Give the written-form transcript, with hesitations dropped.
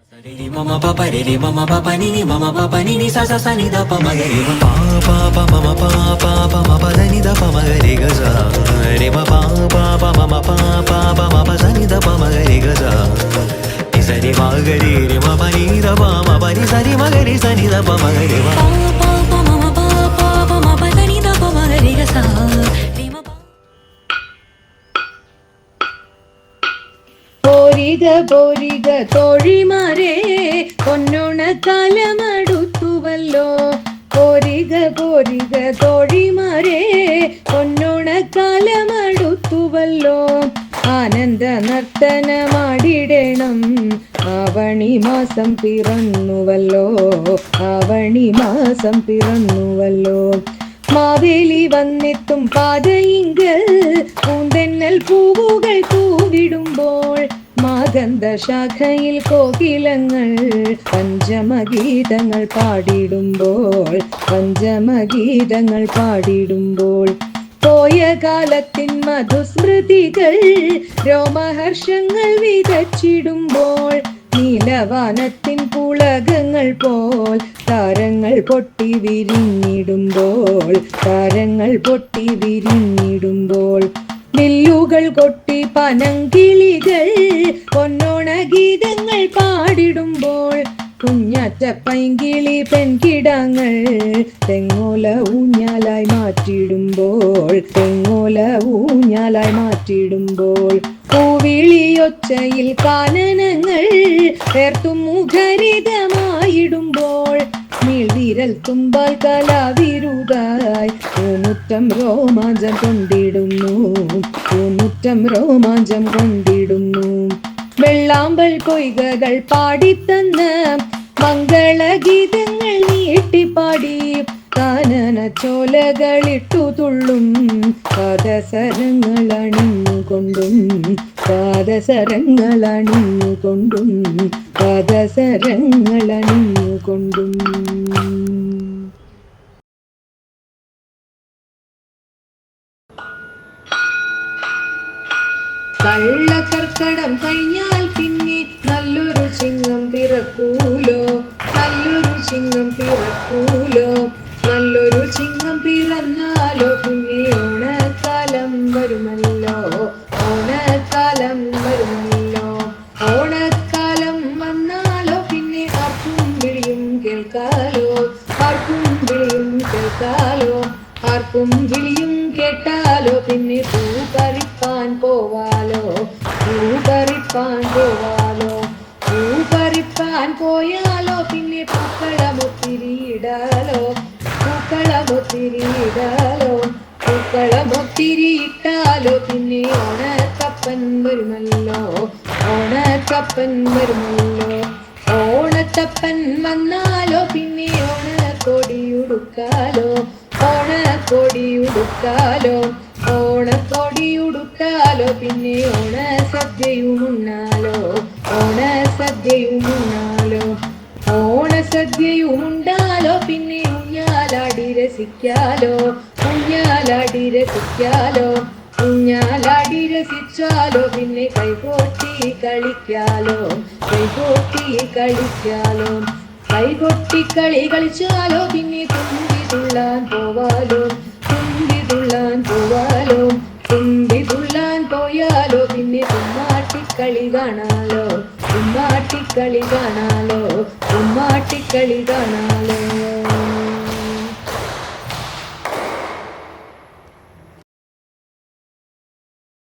Mama papa re re mama papa ni ni mama papa ni ni sa sa sa ni da pa ma re pa pa pa mama pa pa pa ma pa ni da pa ma re ga sa re ma pa pa pa mama pa pa pa ma pa sa ni da pa ma re ga sa ni sa ni ma ga re ma pa ni da pa ma pa ni sa ni ma ga re sa ni da pa ma re ma pa pa pa mama pa pa pa ma pa ni da pa ma re ga sa re ma പോരിക പോരിക തോഴിമാരെ പൊന്നോണക്കാലമടുത്തുവല്ലോ. പോരിക പോരിക തോഴിമാരെ പൊന്നോണക്കാലമടുത്തുവല്ലോ. ആനന്ദ നർത്തനമാടിടണം, ആവണി മാസം പിറന്നുവല്ലോ. ആവണി മാസം പിറന്നുവല്ലോ. മാവേലി വന്നെത്തും പാതയിങ്കൽ പൂന്തെന്നൽ പൂവുകൾ തൂവിടുമ്പോൾ മാഗന്ധ ശാഖയിൽ കോകിലങ്ങൾ പഞ്ചമഗീതങ്ങൾ പാടിടുമ്പോൾ പഞ്ചമഗീതങ്ങൾ പാടിടുമ്പോൾ പോയ കാലത്തിൻ മധുസ്മൃതികൾ രോമഹർഷങ്ങൾ വിതച്ചിടുമ്പോൾ നീലവാനത്തിൻ പുളകങ്ങൾ പോൽ താരങ്ങൾ പൊട്ടി വിരിഞ്ഞിടുമ്പോൾ താരങ്ങൾ പൊട്ടി വിരിഞ്ഞിടുമ്പോൾ വില്ലുകൾ കൊട്ടി പനങ്കിളികൾ പൊന്നോണ ഗീതങ്ങൾ പാടിടുമ്പോൾ കുഞ്ഞാറ്റ പൈങ്കിളി പെൺകിടങ്ങൾ തെങ്ങോല ഊഞ്ഞാലായി മാറ്റിടുമ്പോൾ തെങ്ങോല ഊഞ്ഞാലായി മാറ്റിടുമ്പോൾ പൂവിളിയൊച്ചയിൽ കാനനങ്ങൾ ചേർത്തും മുഖരിതമായിടുമ്പോൾ നീൾവിരൽ തുമ്പാൽ കലാവിരുതായി പൂമുറ്റം രോമാഞ്ചം കൊണ്ടിടുന്നു പൂമുറ്റം രോമാഞ്ചം കൊണ്ടിടുന്നു. വെള്ളാമ്പൽ കൊയ്കകൾ പാടിത്തന്ന് മംഗളഗീതങ്ങൾ നീട്ടിപ്പാടി കാനന ചോലകളിട്ടു തുള്ളും പാദസരങ്ങൾ അണിഞ്ഞുകൊണ്ടും പാദസരങ്ങൾ അണിഞ്ഞുകൊണ്ടും പാദസരങ്ങൾ അണിഞ്ഞുകൊണ്ടും. കള്ളക്കർക്കടം കഴിഞ്ഞാൽ പിന്നെ നല്ലൊരു ചിങ്ങം പിറക്കൂലോ. നല്ലൊരു ചിങ്ങം പിറക്കൂലോ. നല്ലൊരു ചിങ്ങം പിറന്നാലോ പിന്നെ ഓണക്കാലം വരുമല്ലോ. ഓണക്കാലം വരുമല്ലോ. ഓണക്കാലം വന്നാലോ പിന്നെ ആർക്കും വിളിയും കേൾക്കാലോ. ആർക്കും വിളിയും കേൾക്കാലോ. ആർക്കും വിളിയും കേട്ടാലോ പിന്നെ പൂ പറിപ്പാൻ പോവാലോ. പൂ പറിപ്പാൻ പോവാലോ. പൂ പറിപ്പാൻ പോയാലോ പിന്നെ പൂക്കളമൊത്തിരി ഇടാലോ. പൂക്കളമൊത്തിരി ഇടാലോ. പൂക്കളമൊത്തിരി ഇട്ടാലോ പിന്നെ ഓണത്തപ്പൻ വരുമല്ലോ. ഓണത്തപ്പൻ വരുമല്ലോ. ഓണത്തപ്പൻ വന്നാലോ പിന്നെ ഓണക്കൊടിയുടുക്കാലോ. ഓണക്കൊടിയുടുക്കാലോ. ഓണക്കൊടിയുടുക്കാലോ പിന്നെ ഓണസദ്യയും ഉണ്ണാലോ. ഓണസദ്യയും ഉണ്ണാലോ. ഓണസദ്യയും ഉണ്ടാലോ പിന്നെ ഊഞ്ഞാലാടി രസിക്കാലോ. ഊഞ്ഞാലാടി രസിക്കാലോ. ഊഞ്ഞാലാടി രസിച്ചാലോ പിന്നെ കൈകൊട്ടി കളിക്കാലോ. കൈകൊട്ടി കളിക്കാലോ. കൈകൊട്ടി കളി കളിച്ചാലോ പിന്നെ തുമ്പി തുള്ളാൻ പോവാലോ. തുമ്പി തുള്ളാൻ പോവാലോ. തുമ്പി തുള്ളാൻ പോയാലോ പിന്നെ തുമ്മാട്ടിക്കളി കാണാലോ. തുമ്മാട്ടിക്കളി കാണാലോ. തുമ്മാട്ടിക്കളി കാണാലോ.